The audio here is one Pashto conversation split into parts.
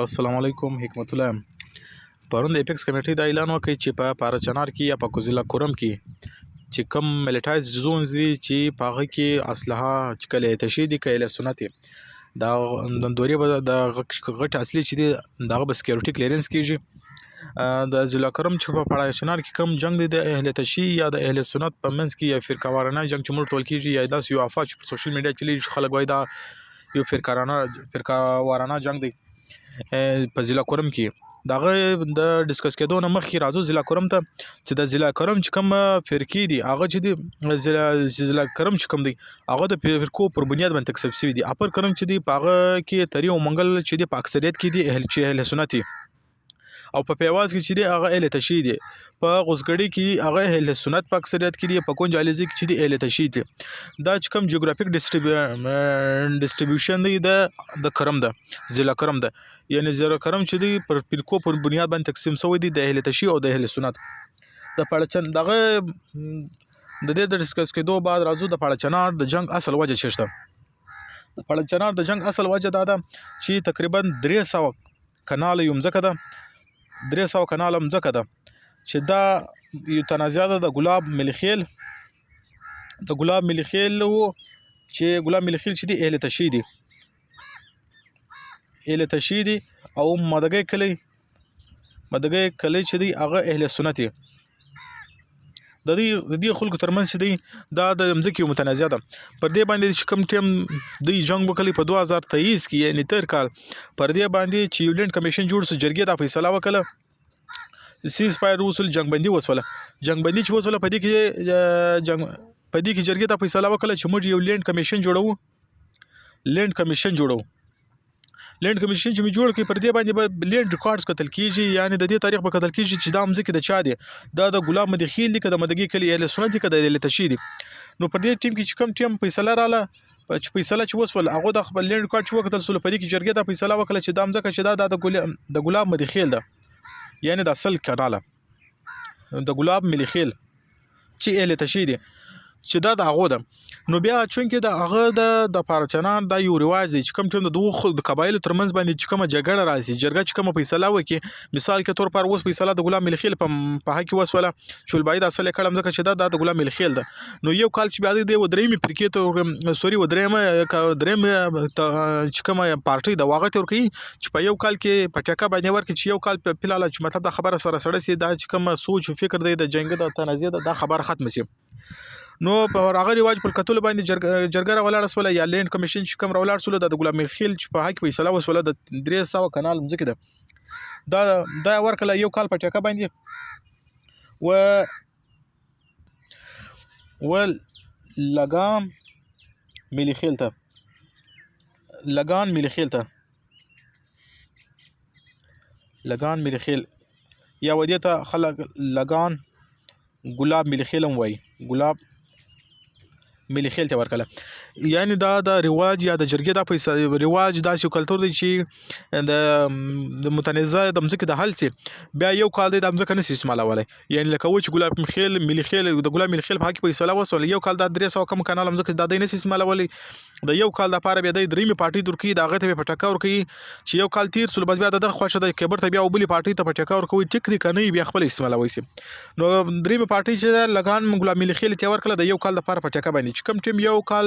السلام علیکم حکمت الله یم. پرون د اپیکس کمیټې دا اعلان وکړ چې په پارچنار کې یا په کوزیلا کورم کې چې کوم ملیټایز زونز دي چې په هغه کې اسلحه چې کله تشي دي کله سنت دا د دوري به د غټ اصلي چې دي دغه به سکیورټي کلیرنس کیږي د ضلع کرم چې په پارچنار کې کوم جنگ دی د اهل تشي یا د اهل سنت په منځ کې یا فرقوارانه جنگ چې موږ ټول کیږي یا داس یو افاج په سوشل میډیا کې خلک وایي دا یو فرقوارانه جنگ دی په ضلع کرم کې دغه د ډیسکس کېدو نه مخکې راځو ضلع کرم ته چې د ضلع کرم چې کوم فرقې دي هغه چې دی ضلع کرم چې کوم دی هغه د فرقو پر بنیاد باندې تقسیم شوي دي. اپر کرم چې دی په هغه کې تری او منګل چې دی په اکثریت کې دي اهل سنت او په پیواز کې چې دی هغه اهل تشیع دي. په غوسګړی کې هغه اهل سنت په اکثریت کې دي. په کونج علیزي کې چې دی اهل تشیع دي. دا چې کوم جیوګرافیک ډیسټریبیوشن دی د کرم ده ضلع کرم ده یعنی ضلع کرم چې دی پر فرقو پر بنیاد باندې تقسیم شوی دي د اهل تشیع او د اهل سنت. د پړچن دغه د دې د ډیسکس کېدو بعد راځو د پړچنار د جنگ اصل وجه چشته. د پړچنار د جنگ اصل وجه دا ده چې تقریبا 300 کنال یو مځکه ده 300 کنال مځکه ده چې دا یو تنازع ده د ګلاب ملخیل چې ګلاب ملخیل چې دی اهل تشیع دي او مدګي کلی چې دی هغه اهل سنت دي. د دې خلکو ترمنځ چې دی دا د مځکې متنازع ده. پر دې باندې چې کوم ټیم دی جنگ وکړي په 2023 کې یعنی تر کال پر دې باندې چې یولند کمیشن جوړ سو جرګې دا فیصله وکړه سیز فایر وصول جنگ بندي وسوله چې وسوله په دې کې جرګې دا فیصله وکړه چې موږ یو لند کمیشن جوړو لند کمیشن چې می جوړ کړي پر دې باندې لند ریکارډز کتل کیږي یعنی د دې تاریخ په کتل کیږي چې دا مځکه د چا دی دا د ګلاب مدخیل دی که د مدګي کلی اهل سنت دی که د اهل تشیع دی. نو پر دې ټیم کې چې کوم ټیم فیصله رااله چې فیصله چې وسول هغه د خپل لند ریکارډ چې وکتل سول په دې کې جرګې دا فیصله وکړه چې دا مځکه چې دا د ګلاب مدخیل ده یعنی د اصل کناله د ګلاب ملخیل چې اهل تشیع دی چې دا د هغه ده. نو بیا چونکې د هغه د پارچنان دا یو رواج دی چې کوم ټیم د دوه د قبایلو ترمنځ باندې چې کومه جګړه راځي جرګه چې کومه فیصله وکړي مثال کې تور پر اوس فیصله د ګلاب ملخیل په حق وسوله شولبای د اصل کړم ځکه چې دا د ګلاب ملخیل ده. نو یو کال چې بیا د درېمې فرقې ته سوري درېم چې کومه پارټي د واغت ورکي چې په یو کال کې پټکا باندې ورکي چې یو کال په فلال چې مطلب د خبره سره سي دا چې کومه سوچ او فکر دی د جنگ د تنازع د خبر ختم شي. نو په هغه رواج پر کتل باندې جرګه ولاړ سول یا لند کمیشن چې کوم ولاړ سول د ګلاب ملخیل چې په حق فیصله وسوله د 300 کنال مځکه ده دا ورکله یو کال په ټکا باندې و لګان ملخیل یا ودی ته خلک لګان ګلاب ملخیل هم وای ګلاب ملخیل ته ورکله یعنی دا د رواج یا د جرګې د فیصله رواج داسې کلچر دی چې د متنازع د مځکې د حل سي بیا یو کال د مځکه نشي استعمالولای یعنی لکه و چې ګلاب ملخیل د ګلاب ملخیل په حق فیصله وسول یو کال د 300 کم کانال مځکه د دې نشي استعمالولای د یو کال د لپاره بیا د درېمې پارټي ترکی د هغه ته په ټکا ورکي چې یو کال تیر سول بس بیا د خوښه د کبر ته بیا وبلی پارټي ته په ټکا ورکوي ټیک دی کني بیا خپل استعمالوي سي. نو درېمې پارټي چې لګان ګلاب ملخیل ته ورکله د یو کال د لپاره په ټکا باندې چې کوم ټیم یو کال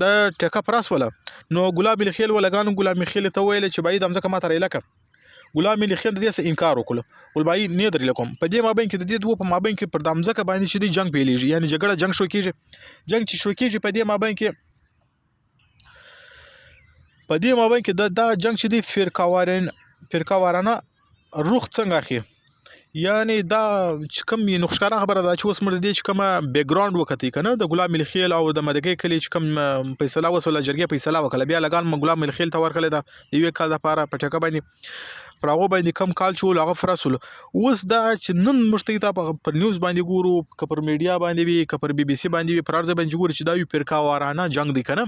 د ټکا پراس ولا نو ګلاب ملخیل ولګان ګلاب ملخیل ته ویل چې باید امزه ما ترې لکه ګلاب ملخیل د دې انکار وکړ ول باید نه درې لکم په دې مابین کې د دې دوه په مابین کې پر دامزه باندې چې دی جنگ پیلېږي یعنی جګړه جنگ شو کیږي په دې مابین کې دا جنگ چې دی فرقوارانه روخ څنګه اخی یعنی دا چې کوم نخښکاره خبره ده چې اوس مر دې چې کومه بیک گراوند وکړي کنه د ګلاب ملخیل او د مدګي کلی چې کوم فیصله وسوله جرګې فیصله وکړه بیا لګان ګلاب ملخیل ته ورکړل د یو کال لپاره په ټکا باندې پر هغه باندې کم کال چول هغه فراسول اوس دا چې نن مشتي ته پر نیوز باندې ګورو کپر میډیا باندې وی کپر بي بي سي باندې وی پر ارزه باندې ګورو چې دا یو فرقوارانه جنگ دی کنه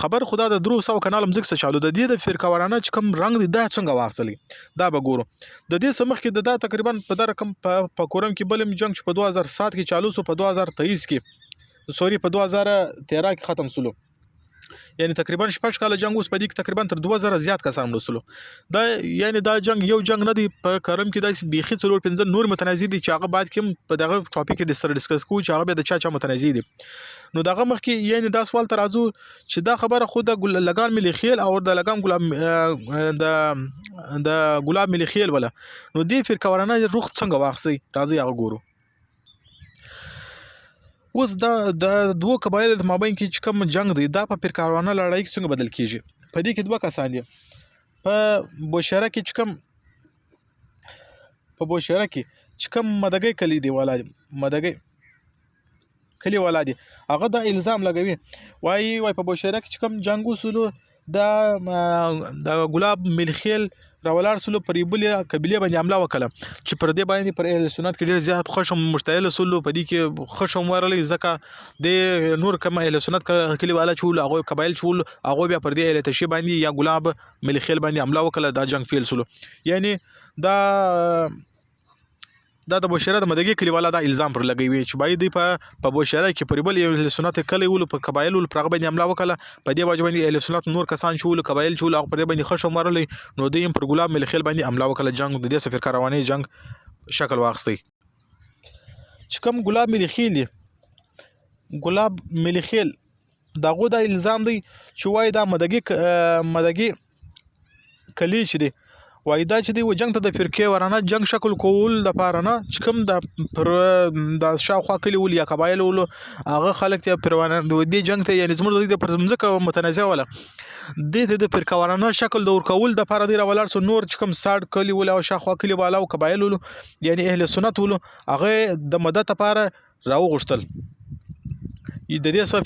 خبر خدا د 300 کنال مزک څه چالو د دې د فرقوارانه چې کوم رنگ دی دا څنګه واخلي دا به ګورو د دې سمخ کې دا تقریبا په در کم په کورم کې بلم جنگ چې په 2007 کې چالو سو په 2023 کې سوري په 2013 کې ختم سولو یعنی تقریبا 6 کاله جنگ اوس په دې کې تقریبا تر 2000 زیات کسان مړه سول. دا یعنی دا جنگ یو جنگ نه دی په کرم کې د بیخي 4-5 نور متنازع دي چې هغه بعد کې په دغه ټاپک کې سره ډیسکس کوو چې هغه به د چا متنازع دي. نو دغه مخکې یعنی دا سوال ته راځو چې دا خبره خو د لګان ملي خیل او د لګان ګلاب ملي خیل ولا نو دې فرقه ورانه روخ څنګه واخسي راځي هغه ګورو. اوس د دوه قبایلو د مابین کې چې کوم جنگ دی دا په فرقه ورانه لړۍ کې څنګه بدل کیږي. په دې کې دوه کسان دي په بوشهره کې چې کوم مدګي کلی دی ولادي مدګي کلی ولادي هغه د الزام لګوي وای په بوشهره کې چې کوم جنگ وسلو د ګلاب ملخیل راولار سلو پر یبلې قبيله باندې حمله وکړه چې پر دې باندې پر اهل سنت کې ډېر زیات خوشم مشتعل سلو په دې کې خوشم ورلې ځکه د نور کم اهل سنت کلی والا چول هغه قبایل چول هغه بیا پر دې اهل تشی باندې یا ګلاب ملخیل باندې حمله وکړه دا جنگ فیل سلو. یعنی دا د بوشهره د مدګي کلیوالا دا الزام پر لګوي چې باید په بوشهره کې پر بل اهل سنت کلی ول په قبایل ول پر باندې حمله وکړه په دې واجب باندې اهل سنت نور کسان شول قبایل شول هغه پر باندې خښ مرلې نو دیم پر ګلاب ملخیل باندې حمله وکړه جنگ د دې سفر کارواني جنگ شکل واخستي. چې کوم ګلاب ملخیل داغه د الزام دی چې وای دا مدګي کلی چې دی وای دا چې دی و جنگ ته د فرقه ورانه جنگ شکل کول د پاره نه چې کوم د پر د شاوخوا کلی ول یا قبایل ول هغه خلک ته پروانه د دې جنگ ته یعنی زموږ د پرمزکه متنازع ولا د فرقه ورانه شکل د ور کول د پاره دی راولار سو نور چې کوم ساړ کلی ول او شاوخوا کلی والا او قبایل ول یعنی اهل سنت ول هغه د مدد لپاره راو غشتل د دې سره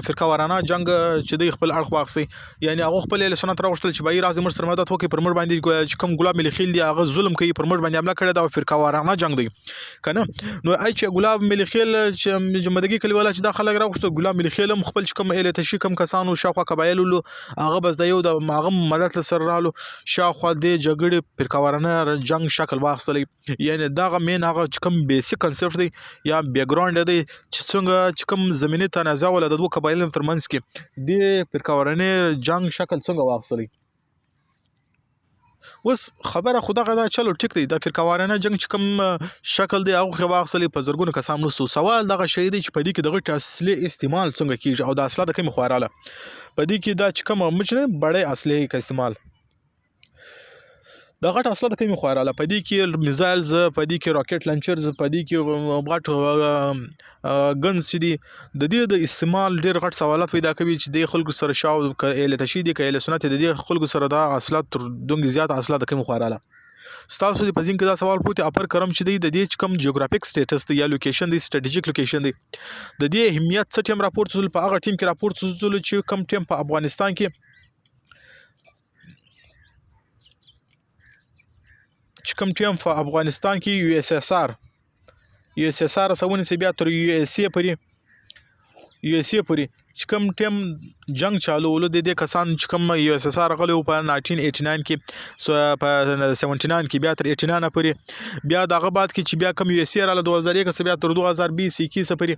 فرقه ورانه جنگ چې د خپل اړخ واخسي یعنی هغه خپل له سنت راوښتل چې بای راز مر سره مدد وکي پر مر باندې چې کوم ګلاب ملخیل دی هغه ظلم کوي پر مر باندې حمله کړی دا فرقه ورانه جنگ دی کنه. نو اي چې ګلاب ملخیل چې مدګي کلی ولا چې د خلک راوښتل ګلاب ملخیل خپل کوم اله تشی کوم کسانو شاوخوا قبایل له هغه بس د یو د هغه مدد سره رالو شاوخوا د جګړې فرقه ورانه جنگ شکل واخسل. یعنی دا مین هغه چې کوم بیسیک کنسپټ دی یا بیک ګراوند دی چې څنګه چې کوم زمینی تنازع ول د دوه قبایلو ترمنځ کې د فرقه ورانه جنگ شکل څنګه واخسلی. اوس خبره خدای دا چلو ټیک دی د فرقه ورانه جنگ چې کوم شکل دی هغه واخسلی په زرګونو کسان نو سوال دغه شی دی چې په دې کې دغه اصلي استعمال څنګه کیږي او د اصله د کوم خواراله په دې کې دا چې کوم مچنه بڑے اصلي کا استعمال د غټ اصله د کومي خوراله په دې کې میزایلز په دې کې راکټ لانچرز په دې کې غټ ګنز دي د دې د استعمال ډېر غټ سوالات پیدا کوي چې د خلکو سره شاو ال تشهید کله سنت د دې خلکو سره دا اصله تر دونګ زیات اصله د کومي خوراله ستاسو په ځین کې دا سوال پروت اپر کرم چې د دې کم جیوغرافیک سټیټس دی یا لوکیشن دی سټریټیجیک لوکیشن دی د دې اهمیت څه ټیم راپورټ سول په هغه ټیم کې راپورټ سول چې کم ټیم په افغانستان کې چې کوم ټیم په افغانستان کې یو اس اس ار سونه سی بیا تر یو اس ای پوری چې کوم ټیم جنگ چالو ول د دې کسان چې کوم یو اس اس ار غلو په 1989 کې سو په 79 کې بیا تر 89 پورې بیا دغه بعد کې چې بیا کوم یو اس ای ار له 2001 کې بیا تر 2020 کې پورې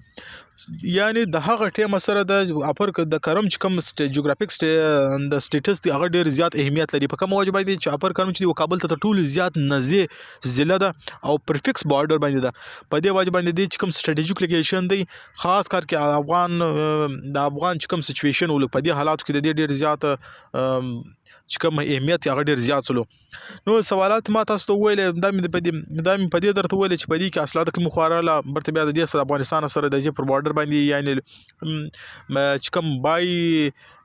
یعنی د هغه ټیم سره د اپر د کرم چې کوم جیوغرافیک د سټیټس دی هغه ډیر زیات اهمیت لري په کوم وجه باندې چې اپر کرم چې کابل ته ټول زیات نزدې ضلع ده او پرفکس بارډر باندې ده په دې وجه باندې د کوم سټریټیجیک لوکیشن دی خاص کر کې افغان چې کوم سچويشن ول په دې حالاتو کې د دې ډیر زیات چې کوم اهمیت هغه ډیر زیات سلو. نو سوالات ما تاسو ته ویل دا مې په دې درته ویل چې په دې کې اصله د کوم خوراله برته بیا د دې سره افغانستان سره د پر بارډر باندې یعنی چې کوم بای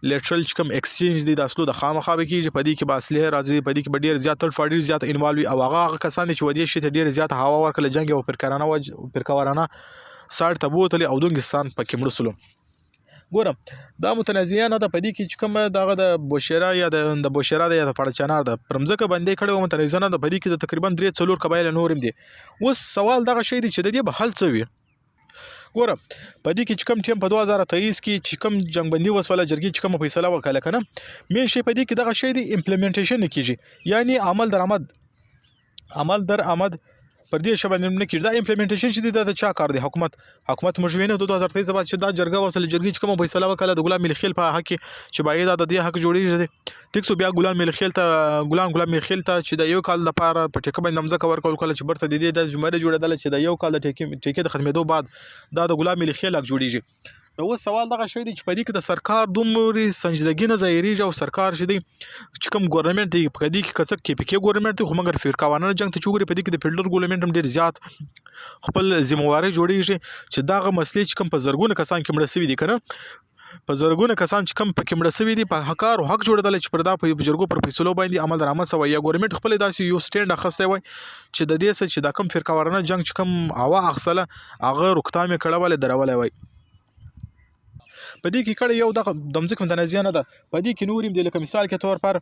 لیټرل چې کوم ایکسچینج دی د اصلو د خامخا به کې په دې کې باسله راځي په دې کې ډیر زیات تر فاډر زیات انوالو او هغه کسان چې ودی شي ډیر زیات هوا ورکل جنگ او فرقوارانه ساړ تبوتلی او دونګستان پکې مړ سلو. ګورم دا متنازعانه د پدې کې چې کوم دغه د بوشهره یا د بوشهره یا د پړچنار د پرمزکه باندې کړه متنازعانه د پدې کې د تقریبا 3 قبایل نورم دي. اوس سوال دغه شی دی چې د دې به حل څه وي. ګورم پدې کې چې کوم ټیم په 2023 کې چې کوم جنگبندي وسوله جرګې چې کوم فیصله وکړه کنه مې شی پدې کې دغه شی دی امپلیمنټیشن کیږي یعنی عمل در آمد پر دې شبه نه کړي دا امپلیمنټیشن چې دا د چا کار دی حکومت موږ وینو 2023 بعد چې دا جرګه وصل جرګې چې کوم فیصله وکړه د غلام ملخیل په حق چې باید د دې حق جوړیږي ټیک سو بیا غلام ملخیل ته چې د یو کال لپاره په ټیکه باندې نمځکه ورکول کله چې برته د دې د جمهوریت جوړېدل چې د یو کال د ټیکې د ختمېدو بعد دا د غلام ملخیل حق جوړیږي نو سوال دغه شی دی چې په دې کې د سرکار دومره سنجیدګي نه ظاهریږي او سرکار چې کوم ګورنمنت دی په دې کې کڅک کې پکې ګورنمنت خو مګر فرقاوانه جنگ ته چوغري په دې کې د فیډرل ګورنمنت هم ډیر زیات خپل ذمہواری جوړیږي چې دغه مسلې چې کوم په زرګونه کسان کې مړ شوي دي کنه په زرګونه کسان چې کوم پکې مړ شوي دي په حق جوړېدل چې پر دا په جرګو پر فیصلو باندې عمل درآمد شوی یا ګورنمنت خپل داسې یو سټیند اخیستی وای چې د دې څه چې دا کوم فرقاوانه جنگ چې کوم هوا اخیستله هغه روکتامې کړه ولې درولې وای په دې کې کړه یو د ځمکې متنازعه نه ده په دې کې نور هم د لکه مثال کې تور پر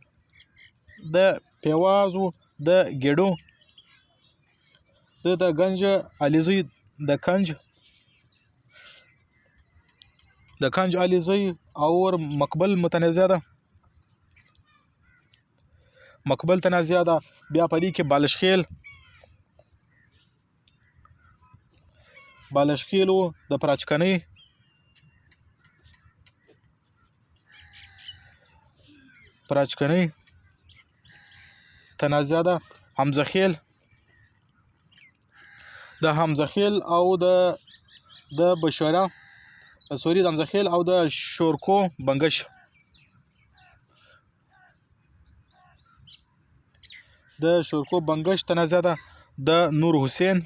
د پیوازو د ګډو د گنج علیزی د کنج علیزی اور مقبل متنازعه ده مقبل تنازعه ده بیا په دې کې بالشخیلو د پراچکنۍ تنازعه ده حمزه خیل او د بشاره سوري د حمزه خیل او د شورکو بنگش تنازعه ده د نور حسین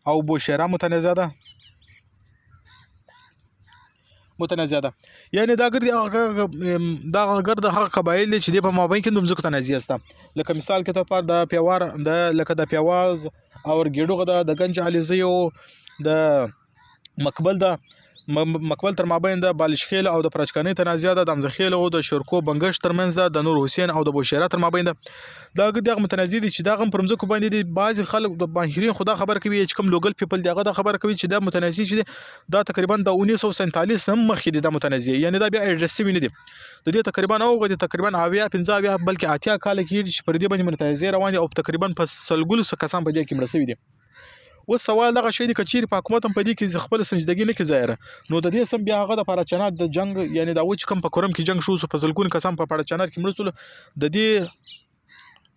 او بوشهره متنازعه ده یعنی دا ګرد هغه قبایل چې د په مابین کې د ځمکو تنازعه سته لکه مثال کې ته پر د پیواز او ګډو د گنج علیزی او د مقبل تر مابین د بالشخیل او د پراچکنۍ تنازعه ده د حمزه او د شورکو بنگش ترمنځ ده د نور حسین او د بوشهره تر مابین ده دا دغه متنازع دي چې دا غم پر ځمکو باندې دي بعض خلک د ماهرین خدا خبر کوي چې کوم لوکل پیپل دغه د خبر کوي چې دا متنازع چې دا تقریبا د 1947 هم مخکې دي د متنازع یعنی دا بیا ایډرس ویني دي د دې تقریبا اویا 15 بلکې 80 کال کې چې پر دې باندې متنازع روان دي او تقریبا په سلګل کسان په دې کې مړ شوي دي و سوال دغه شی دی کچیر په حکومت هم په دې کې خپل سنجیدګي نه کې ظاهره نو د دې سم بیا هغه د پاراچنار د جنگ یعنی دا و چې کوم په کورم کې جنگ شو په سلګون کسان په پاراچنار کې مړ شول د دې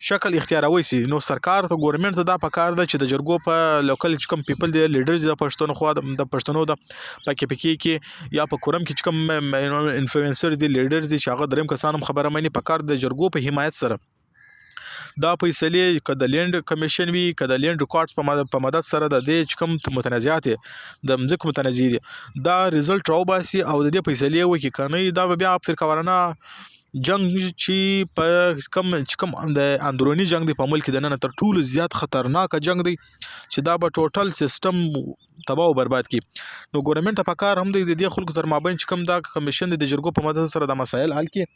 شکل اختیاروي سي نو سرکار ته ګورنمنت ته دا پکار ده چې د جرګو په لوکل کوم پیپل دی لیډرز د پښتون خو د پښتنو د پکې کې یا په کورم کې کوم انفلوئنسر دی لیډرز دي چې هغه دریم کسانم خبره مې پکار د جرګو په حمایت سره دا فیصلې کده لینډ کمیشن وی کده لینډ ریکارډز په مدد سره د دې کوم متنازعات د مزک متنازع دي دا ریزلټ راو باسي او د دې فیصلې وکي کنه دا بیا فرقاوارانه جنگ چې په کوم د اندرونی جنگ دی په ملک د نن تر ټولو زیات خطرناک جنگ دی چې دا به ټوټل سیستم تباہ او برباد کی نو ګورنمنت په کار هم د دې خلکو تر مابین چې کوم دا کمیشن د جرګو په مدد سره د مسایل حل کی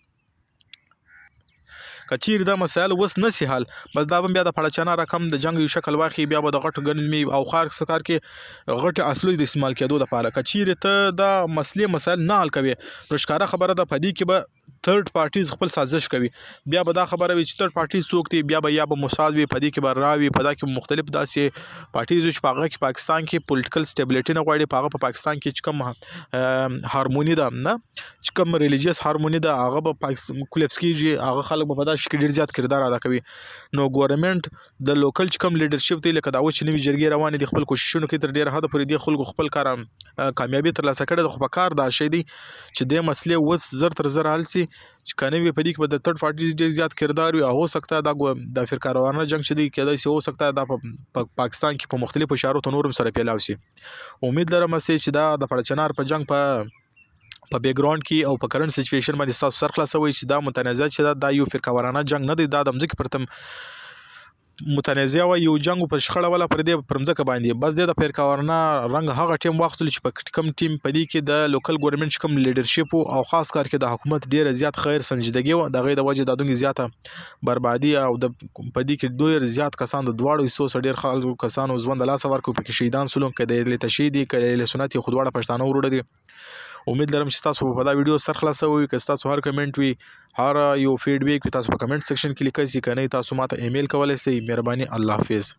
کچیر دا مسایل وس نسی حل بس دا بیا د پړچانا رقم د جنگ یو شکل واخی بیا به د غټ ګنمی او خار سکار کې غټ اصلي د استعمال کېدو لپاره کچیر ته دا مسایل نه حل کوي رشکاره خبره د پدی کې به تھرد پارټیز خپل سازش کوي بیا به دا خبره وي چې تھرد پارټیز څوک دي بیا به موساد وي پدی کې به راوي پدا کې مختلف داسې پارټیز چې پاغه کې پاکستان کې پولیټیکل سټیبلیټی نه غواړي پاغه په پاکستان کې چې کوم هارمونی ده نه چې کوم ریلیجیس هارمونی ده هغه به کولیپس کیږي هغه خلک په پدا شکل ډیر زیات کردار ادا کوي نو ګورنمنت د لوکل چې کوم لیډرشپ دی لکه دا و چې نوی جرګې روان دي خپل کوششونه کوي تر ډیر حد پورې دي خلکو خپل کار کامیابی تر لاسه کړي خو په کار دا شي دي چې د مسلې وس زر تر زر حل سي چې کنه وي په دې کې به د تھرد پارټیز ډیر زیات کردار وي او هو سکتا د فرقاوارانه جنگ شدي کېدای سي هو سکتا د پاکستان کې په مختلفو اشارو ته نورم سره پیلاو سي امید لرم چې دا د پړچنار په جنگ په بیک گراوند کې او په کرنٹ سچويشن باندې تاسو سر خلاصوي چې دا متنازع چې دا یو فرقاوارانه جنگ نه دی دا د مځکه پرتم متنازع و یو جنگ په شخړه ولا پر دې پرمځکه باندې بس د فرقاوارانه رنگ هغه ټیم واخلي چې په کم ټیم په دې کې د لوکل ګورنمنت کوم لیډرشپ او خاص کار کې د حکومت ډیره زیات خیر سنجیدګي و د غي د وجه د دغه زیاته بربادي او د په دې کې ډیر زیات کسان د دواړو حصو ډیر خلکو کسانو ژوند لا سوار کو په شهیدان سولون کې د تشهیدي کې له سنت خودواړه پښتانه وروړه دي امید لرم چې تاسو په دا ویډیو سر خلاصوي. که تاسو هر کمنټ وي هر یو فیډبیک تاسو په کمنټ سیکشن کې لیکئ. کنه تاسو ماته ایمیل کولای شئ. مهرباني الله حافظ.